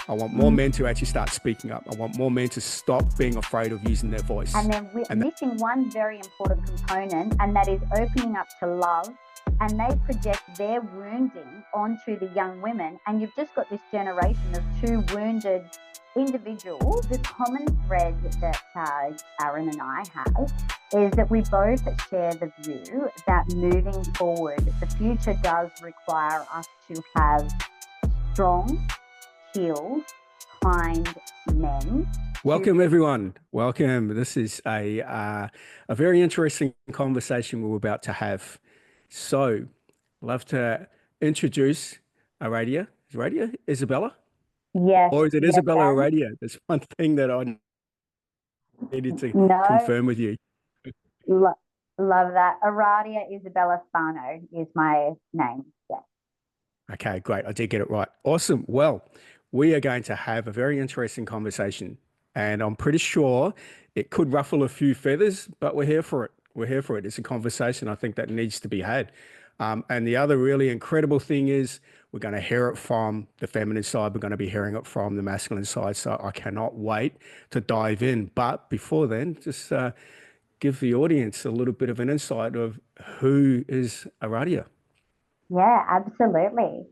I want more men to actually start speaking up. I want more men to stop being afraid of using their voice. And then we're missing one very important component, and that is opening up to love. And they project their wounding onto the young women. And you've just got this generation of two wounded individuals. The common thread that Aaron and I have is that we both share the view that moving forward, the future does require us to have strong, healed, kind men. Welcome, everyone. Welcome. This is a very interesting conversation we're about to have. So, love to introduce Aradia. Is Aradia Isabella? Yes. Or is it yes, Isabella Aaron. Aradia? There's one thing that I needed to No, confirm with you. love that. Aradia Isabella Spano is my name. Yes. Okay, great. I did get it right. Awesome. Well, we are going to have a very interesting conversation, and I'm pretty sure it could ruffle a few feathers, but we're here for it. We're here for it. It's a conversation I think that needs to be had. And the other really incredible thing is we're going to hear it from the feminine side. We're going to be hearing it from the masculine side. So I cannot wait to dive in. But before then, just give the audience a little bit of an insight of who is Aradia. Yeah, absolutely.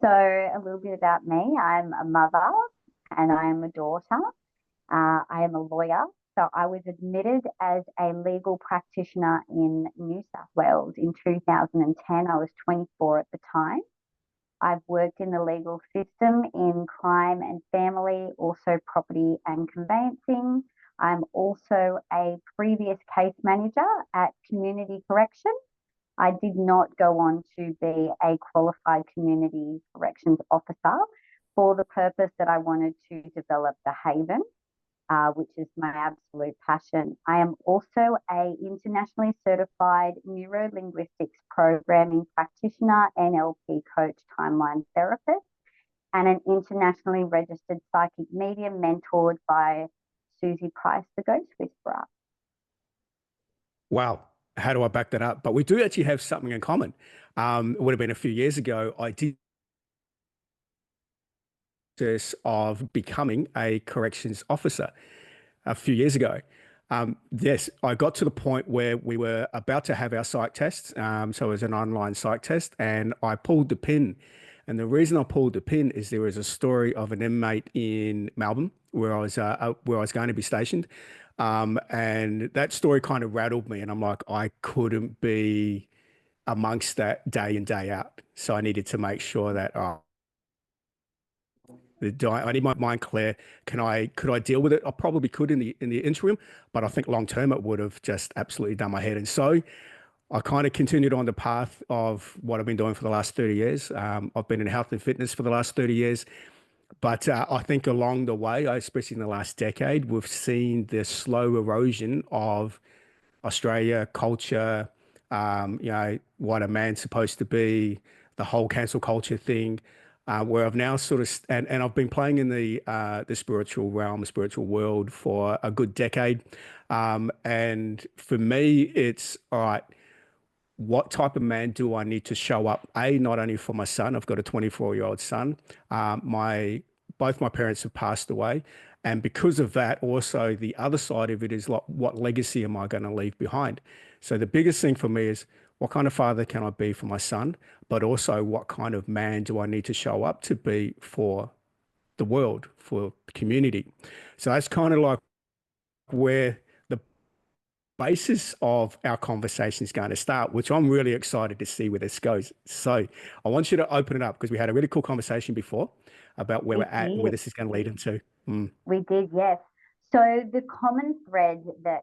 So a little bit about me. I'm a mother and I am a daughter. I am a lawyer. So I was admitted as a legal practitioner in New South Wales in 2010. I was 24 at the time. I've worked in the legal system in crime and family, also property and conveyancing. I'm also a previous case manager at Community Correction. I did not go on to be a qualified community corrections officer for the purpose that I wanted to develop the Haven, which is my absolute passion. I am also a internationally certified neuro-linguistics programming practitioner, NLP coach, timeline therapist, and an internationally registered psychic medium mentored by Susie Price, the Ghost Whisperer. Wow. How do I back that up? But we do actually have something in common. It would have been a few years ago. I did this of becoming a corrections officer a few years ago. Yes, I got to the point where we were about to have our psych test. So it was an online psych test, and I pulled the pin. And the reason I pulled the pin is there was a story of an inmate in Melbourne where I was going to be stationed. And that story kind of rattled me, and I'm like, I couldn't be amongst that day in, day out. So I needed to make sure that I need my mind clear. Could I deal with it? I probably could in the interim, but I think long term it would have just absolutely done my head. And so I kind of continued on the path of what I've been doing for the last 30 years. I've been in health and fitness for the last 30 years. But I think along the way, especially in the last decade, we've seen the slow erosion of Australia culture, what a man's supposed to be, the whole cancel culture thing, where I've now sort of, and I've been playing in the spiritual realm, the spiritual world for a good decade. And for me, it's all right. What type of man do I need to show up? Not only for my son, I've got a 24-year-old son. Both my parents have passed away. And because of that, also the other side of it is like, what legacy am I going to leave behind? So the biggest thing for me is what kind of father can I be for my son? But also what kind of man do I need to show up to be for the world, for the community? So that's kind of like where the basis of our conversation is going to start, which I'm really excited to see where this goes. So I want you to open it up because we had a really cool conversation before about where we're at and where this is going to lead into. We did, yes. So the common thread that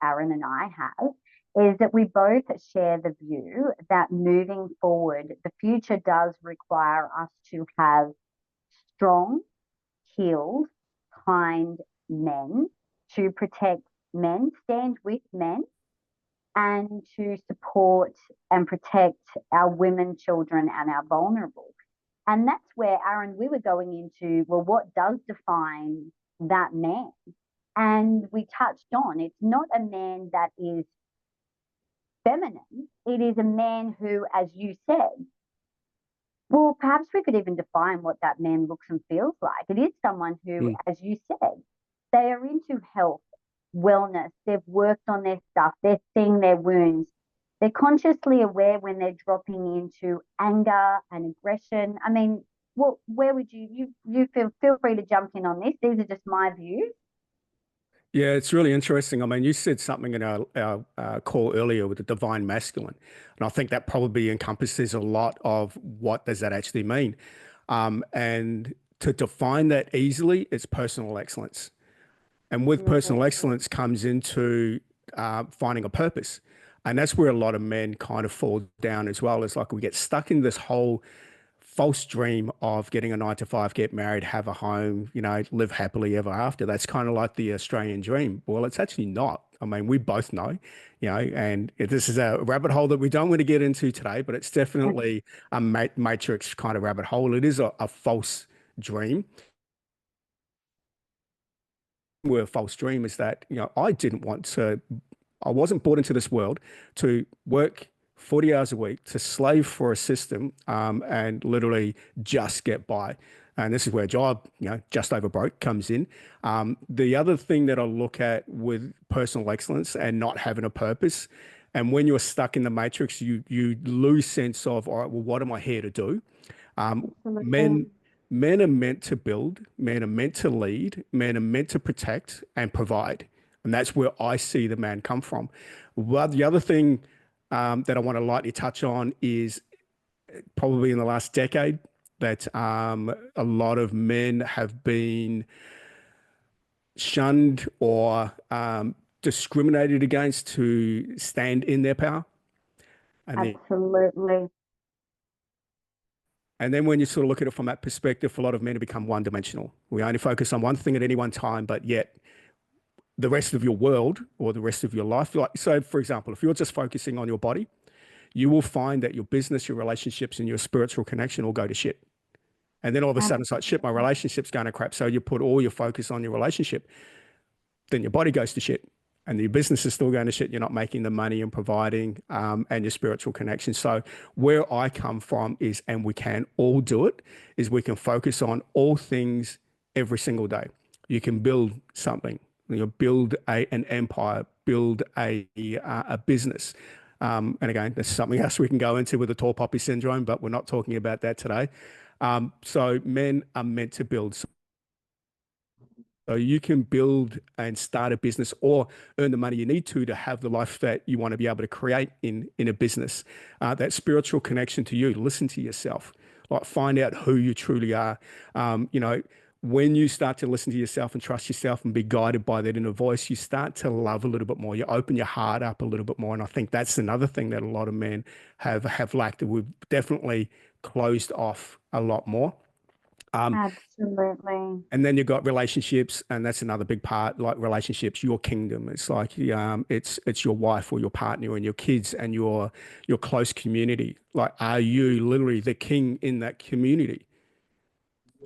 Aaron and I have is that we both share the view that moving forward, the future does require us to have strong, healed, kind men to protect men, stand with men, and to support and protect our women, children, and our vulnerable. And that's where, Aaron, we were going into, well, what does define that man? And we touched on it's not a man that is feminine. It is a man who, as you said, Well, perhaps we could even define what that man looks and feels like. It is someone who, Mm. as you said, they are into health, wellness, they've worked on their stuff, they're seeing their wounds. They're consciously aware when they're dropping into anger and aggression. I mean, well, where would you feel free to jump in on this. These are just my views. Yeah, it's really interesting. I mean, you said something in our call earlier with the divine masculine, and I think that probably encompasses a lot of what does that actually mean. And to define that easily, it's personal excellence. And with personal Mm, excellence comes into finding a purpose. And that's where a lot of men kind of fall down as well. It's like we get stuck in this whole false dream of getting a 9 to 5, get married, have a home, live happily ever after. That's kind of like the Australian dream. Well, it's actually not. I mean, we both know, and this is a rabbit hole that we don't want to get into today, but it's definitely a matrix kind of rabbit hole. It is a false dream. Where a false dream is that, I wasn't brought into this world to work 40 hours a week, to slave for a system, and literally just get by. And this is where a job, just over broke comes in. The other thing that I look at with personal excellence and not having a purpose, and when you're stuck in the matrix, you lose sense of, all right, well, what am I here to do? Men absolutely. men are meant to build, men are meant to lead, men are meant to protect and provide. And that's where I see the man come from. Well, the other thing that I want to lightly touch on is probably in the last decade that a lot of men have been shunned or discriminated against to stand in their power. And the Absolutely. And then when you sort of look at it from that perspective, a lot of men have become one dimensional. We only focus on one thing at any one time, but yet the rest of your world or the rest of your life, like, so for example, if you're just focusing on your body, you will find that your business, your relationships, and your spiritual connection all go to shit. And then all of a sudden it's like, shit, my Absolutely. relationship's going to crap. So you put all your focus on your relationship, then your body goes to shit and your business is still going to shit. You're not making the money and providing, and your spiritual connection. So where I come from is, and we can all do it, is we can focus on all things every single day. You can build something, build an empire, build a business. And again, there's something else we can go into with the tall poppy syndrome, but we're not talking about that today. So men are meant to build. So you can build and start a business or earn the money you need to have the life that you want to be able to create in a business. That spiritual connection to you, listen to yourself, like find out who you truly are. When you start to listen to yourself and trust yourself and be guided by that inner voice, you start to love a little bit more. You open your heart up a little bit more. And I think that's another thing that a lot of men have lacked. We've definitely closed off a lot more. Um, Absolutely. and then you've got relationships, and that's another big part. Like relationships, your kingdom. It's like it's your wife or your partner and your kids and your close community. Like, are you literally the king in that community?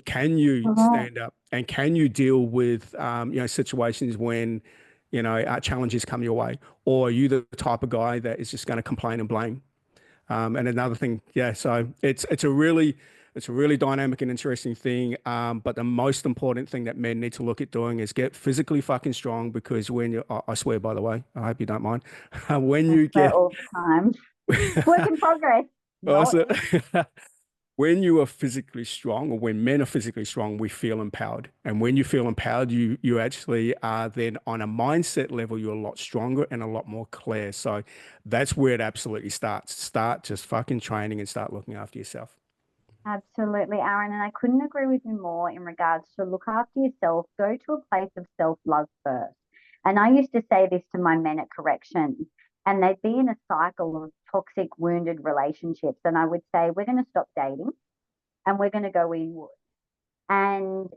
Can you Correct. stand up and can you deal with situations when challenges come your way, or are you the type of guy that is just going to complain and blame? And another thing, yeah, so it's a really dynamic and interesting thing. But the most important thing that men need to look at doing is get physically fucking strong, because when you, I swear, by the way, I hope you don't mind, when I you swear get, all the time. Work in progress. oh, No. when you are physically strong, or when men are physically strong, we feel empowered. And when you feel empowered, you actually are then on a mindset level, you're a lot stronger and a lot more clear. So that's where it absolutely starts. Start just fucking training and start looking after yourself. Absolutely, Aaron. And I couldn't agree with you more in regards to look after yourself, go to a place of self love first. And I used to say this to my men at corrections, and they'd be in a cycle of toxic, wounded relationships. And I would say, we're going to stop dating and we're going to go inward. And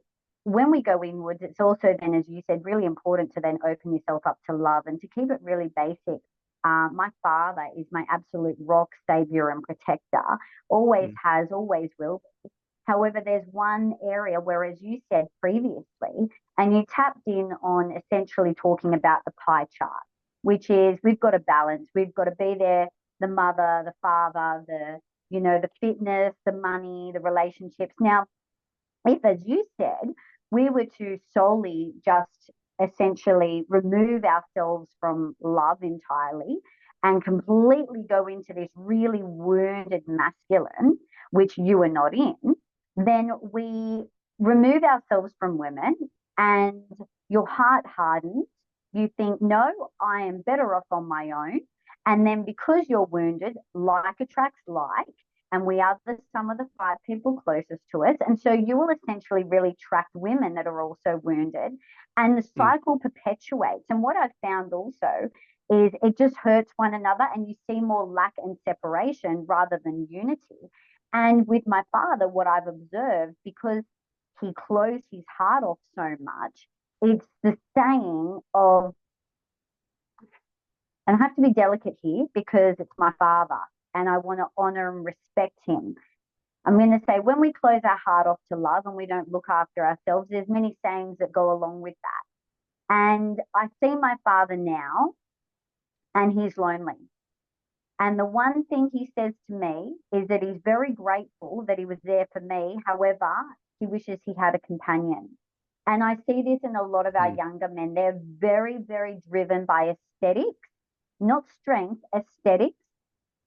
when we go inwards, it's also then, as you said, really important to then open yourself up to love and to keep it really basic. My father is my absolute rock, savior, and protector. Always Mm. has, always will be. However, there's one area where, as you said previously, and you tapped in on essentially talking about the pie chart, which is we've got to balance. We've got to be there, the mother, the father, the the fitness, the money, the relationships. Now, if, as you said, we were to solely just essentially remove ourselves from love entirely and completely go into this really wounded masculine, which you are not in, then we remove ourselves from women and your heart hardens. You think, no, I am better off on my own. And then because you're wounded, like attracts like, and we are the sum of the five people closest to us. And so you will essentially really attract women that are also wounded, and the Mm. cycle perpetuates. And what I've found also is it just hurts one another, and you see more lack and separation rather than unity. And with my father, what I've observed, because he closed his heart off so much, it's the saying of, and I have to be delicate here because it's my father and I want to honor and respect him. I'm going to say when we close our heart off to love and we don't look after ourselves, there's many sayings that go along with that. And I see my father now and he's lonely. And the one thing he says to me is that he's very grateful that he was there for me. However, he wishes he had a companion. And I see this in a lot of our Mm. younger men. They're very, very driven by aesthetics, not strength, aesthetics,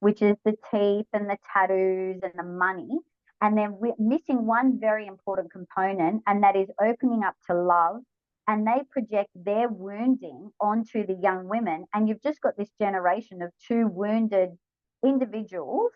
which is the teeth and the tattoos and the money. And then we're missing one very important component, and that is opening up to love. And they project their wounding onto the young women. And you've just got this generation of two wounded individuals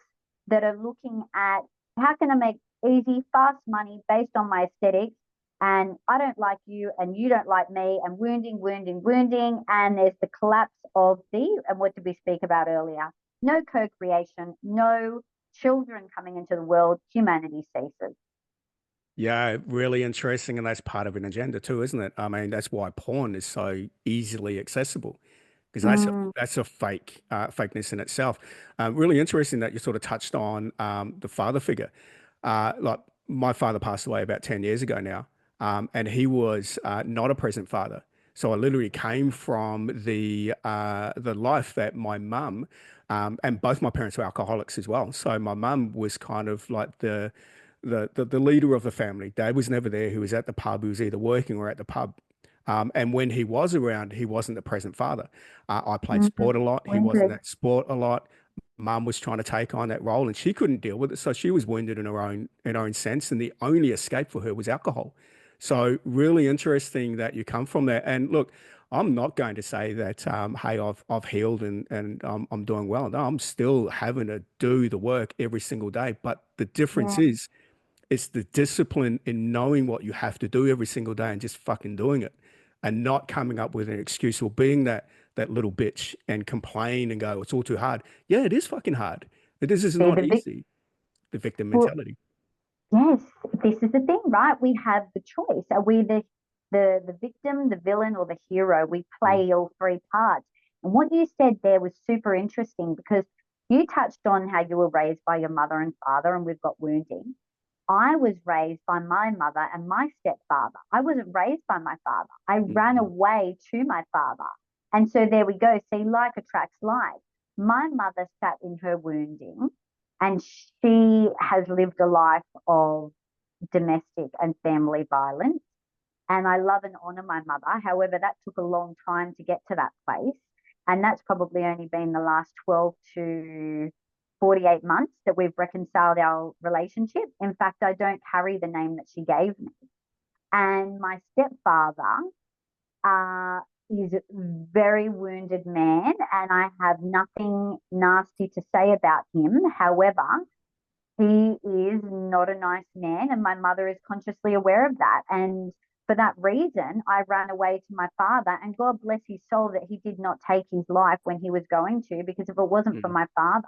that are looking at how can I make easy, fast money based on my aesthetics. And I don't like you, and you don't like me, and wounding, wounding, wounding. And there's the collapse of and what did we speak about earlier? No co-creation, no children coming into the world, humanity ceases. Yeah, really interesting, and that's part of an agenda too, isn't it? I mean, that's why porn is so easily accessible, because Mm, that's a fakeness in itself. Really interesting that you sort of touched on the father figure. Like my father passed away about 10 years ago now, and he was not a present father. So I literally came from the life that my mum, and both my parents were alcoholics as well. So my mum was kind of like the leader of the family. Dad was never there. He was at the pub. He was either working or at the pub. And when he was around, he wasn't the present father. I played mm, sport a lot. He wasn't wounded. at sport a lot. Mum was trying to take on that role, and she couldn't deal with it. So she was wounded in her own sense, and the only escape for her was alcohol. So really interesting that you come from there. And look, I'm not going to say that, hey, I've healed and I'm doing well. No, I'm still having to do the work every single day. But the difference Yeah. is it's the discipline in knowing what you have to do every single day and just fucking doing it and not coming up with an excuse or being that little bitch and complain and go, it's all too hard. Yeah, it is fucking hard. This is See not the vic- easy. The victim well, mentality. yes, this is the thing, right? We have the choice. Are we the victim, the villain, or the hero? We Mm, play all three parts. And what you said there was super interesting because you touched on how you were raised by your mother and father, and we've got wounding. I was raised by my mother and my stepfather. I wasn't raised by my father. I ran mm, away to my father. And so there we go. See, like attracts like. My mother sat in her wounding and she has lived a life of domestic and family violence. And I love and honor my mother. However, that took a long time to get to that place. And that's probably only been the last 12 to 48 months that we've reconciled our relationship. In fact, I don't carry the name that she gave me. And my stepfather uh, is a very wounded man, and I have nothing nasty to say about him. However, he is not a nice man, and my mother is consciously aware of that. And for that reason, I ran away to my father, and God bless his soul that he did not take his life when he was going to, because if it wasn't for mm. my father,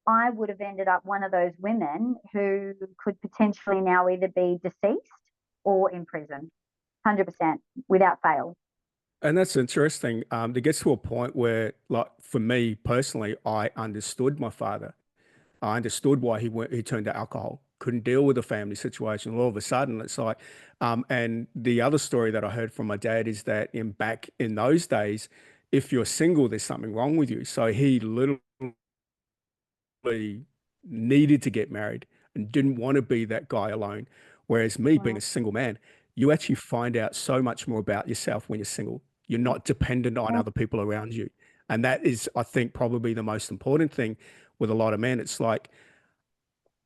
I would have ended up one of those women who could potentially now either be deceased or in prison, 100% without fail. And that's interesting. It gets to a point where, like, for me personally, I understood my father. I understood why he turned to alcohol. Couldn't deal with the family situation. All of a sudden, it's like, and the other story that I heard from my dad is that back in those days, if you're single, there's something wrong with you. So he literally needed to get married and didn't want to be that guy alone. Whereas me being Wow. a single man, you actually find out so much more about yourself when you're single. You're not dependent on Yeah. other people around you. And that is, I think, probably the most important thing with a lot of men. It's like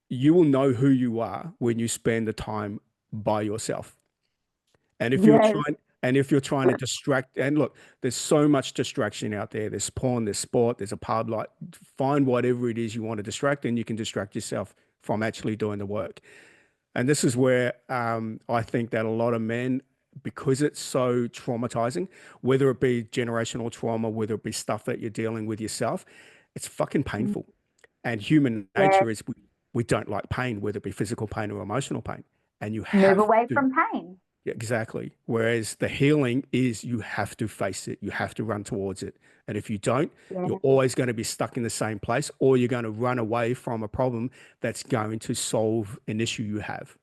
you will know who you are when you spend the time by yourself. And if you're Yes. trying, and if you're trying to distract, and look, there's so much distraction out there. There's porn, there's sport, there's a pub. Like, find whatever it is you want to distract, and you can distract yourself from actually doing the work. And this is where I think that a lot of men, because it's so traumatizing, whether it be generational trauma, whether it be stuff that you're dealing with yourself, it's fucking Mm. painful. And human Yes. nature is we don't like pain, whether it be physical pain or emotional pain. And you Move have away to, from pain. yeah, exactly. Whereas the healing is you have to face it, you have to run towards it. And if you don't, you're Yeah. always going to be stuck in the same place, or you're going to run away from a problem that's going to solve an issue you have.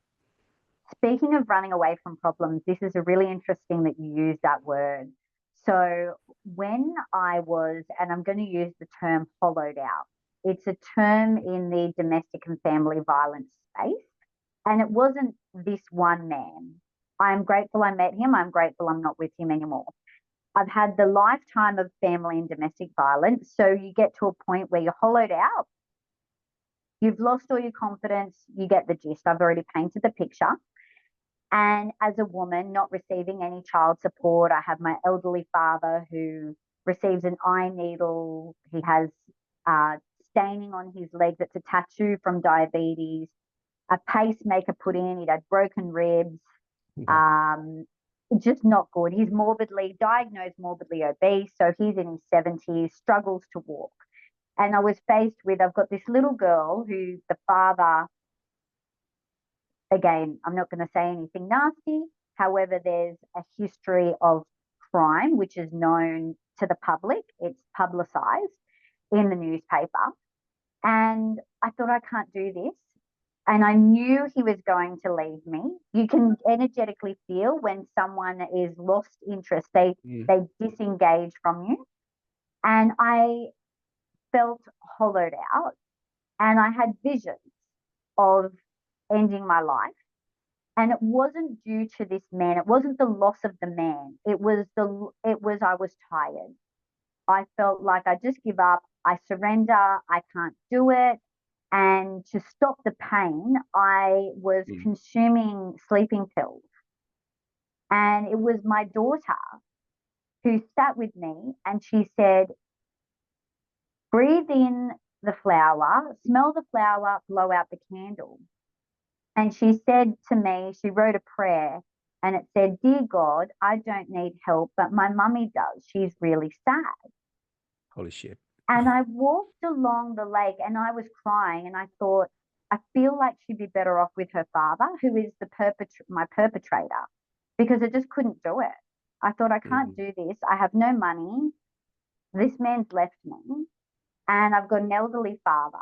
Speaking of running away from problems, this is a really interesting that you use that word. So when I was, and I'm going to use the term hollowed out, it's a term in the domestic and family violence space. And it wasn't this one man. I'm grateful I met him. I'm grateful I'm not with him anymore. I've had the lifetime of family and domestic violence. So you get to a point where you're hollowed out. You've lost all your confidence. You get the gist. I've already painted the picture. And as a woman, not receiving any child support, I have my elderly father who receives an eye needle. He has staining on his leg that's a tattoo from diabetes, a pacemaker put in. He'd had broken ribs. Okay. Um, just not good. He's morbidly diagnosed, morbidly obese. So he's in his 70s, struggles to walk. And I was faced with, I've got this little girl who the father, again, I'm not going to say anything nasty. However, there's a history of crime, which is known to the public. It's publicized in the newspaper. And I thought, I can't do this. And I knew he was going to leave me. You can energetically feel when someone is lost interest, Mm. they disengage from you. And I felt hollowed out and I had visions of ending my life. And it wasn't due to this man. It wasn't the loss of the man. It was I was tired. I felt like I just give up. I surrender. I can't do it. And to stop the pain, I was Mm. consuming sleeping pills. And it was my daughter who sat with me and she said, breathe in the flower, smell the flower, blow out the candle. And she said to me, she wrote a prayer and it said, Dear God, I don't need help, but my mummy does. She's really sad. Holy shit. And I walked along the lake and I was crying and I thought, I feel like she'd be better off with her father, who is my perpetrator, because I just couldn't do it. I thought, I can't Mm. do this. I have no money. This man's left me and I've got an elderly father.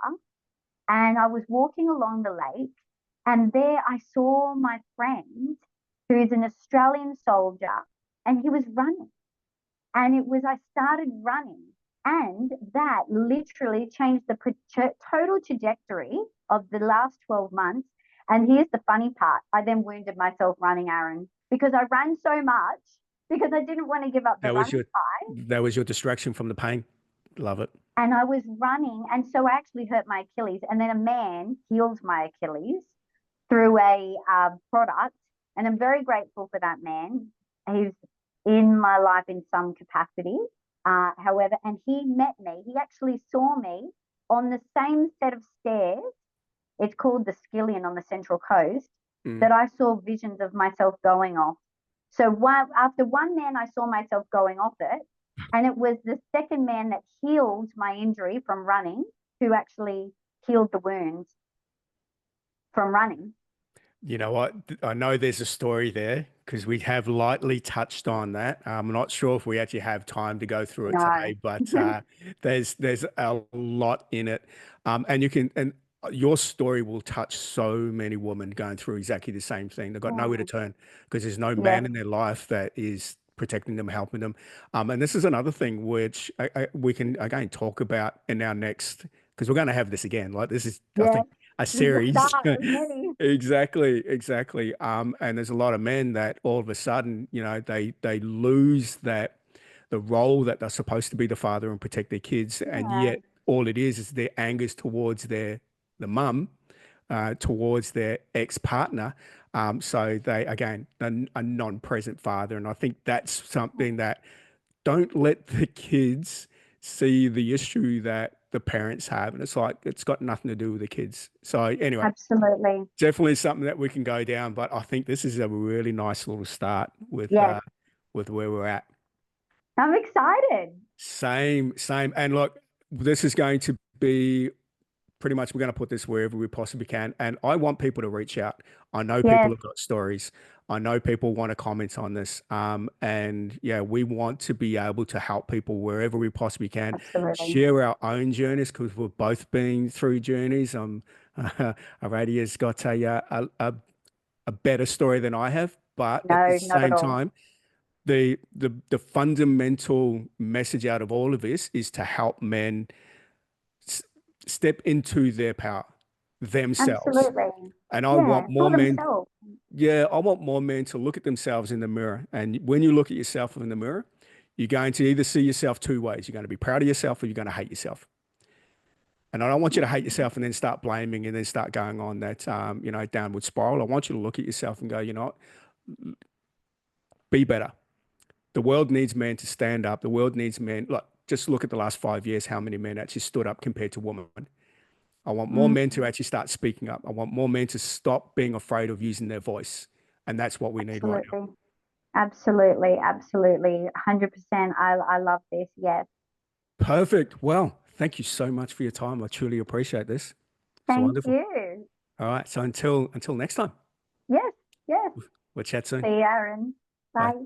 And I was walking along the lake, and there I saw my friend, who is an Australian soldier, and he was running. And it was, I started running, and that literally changed the total trajectory of the last 12 months. And here's the funny part, I then wounded myself running, Aaron, because I ran so much because I didn't want to give up the That was running. your that was your distraction from the pain. Love it. And I was running, and so I actually hurt my Achilles. And then a man healed my Achilles through a product, and I'm very grateful for that man. He's in my life in some capacity. However, and he met me. He actually saw me on the same set of stairs. It's called the Skillion on the Central Coast. Mm. That I saw visions of myself going off. So after one man, I saw myself going off it, and it was the second man that healed my injury from running, who actually healed the wounds from running. You know what? I know there's a story there because we have lightly touched on that. I'm not sure if we actually have time to go through it No. today, but there's a lot in it, and you can and your story will touch so many women going through exactly the same thing. They've got nowhere to Oh, turn because there's no man yes. in their life that is protecting them, helping them. And this is another thing which we can again talk about in our next because we're going to have this again. Like this is, I Yeah. think, a This is the series. start of many. Exactly, exactly. And there's a lot of men that all of a sudden, they lose that the role that they're supposed to be the father and protect their kids, and Yeah, yet all it is their angers towards the mum, towards their ex-partner. So they again a non-present father, and I think that's something that don't let the kids see the issue that the parents have, and it's like it's got nothing to do with the kids. So anyway, absolutely. definitely something that we can go down, but I think this is a really nice little start Yes, with where we're at. I'm excited. Same, same. And look, this is going to be pretty much we're going to put this wherever we possibly can. And I want people to reach out. I know people Yes, have got stories. I know people want to comment on this. And yeah, we want to be able to help people wherever we possibly can, absolutely. share our own journeys because we've both been through journeys. Aradia's got a better story than I have, but at the No, not at same all. time, the fundamental message out of all of this is to help men s- step into their power themselves. Absolutely. And I Yeah, want more for men, themselves. yeah, I want more men to look at themselves in the mirror. And when you look at yourself in the mirror, you're going to either see yourself two ways. You're going to be proud of yourself or you're going to hate yourself. And I don't want you to hate yourself and then start blaming and then start going on that, downward spiral. I want you to look at yourself and go, you know what, be better. The world needs men to stand up. The world needs men. Look, just look at the last 5 years, how many men actually stood up compared to women. I want more Mm, men to actually start speaking up. I want more men to stop being afraid of using their voice. And that's what we need right now. absolutely. Absolutely. Absolutely. 100%. I love this. Yes. Perfect. Well, thank you so much for your time. I truly appreciate this. It's Thank wonderful. you. All right. So until next time, Yes. Yes. we'll chat soon. See you, Aaron. Bye. Bye.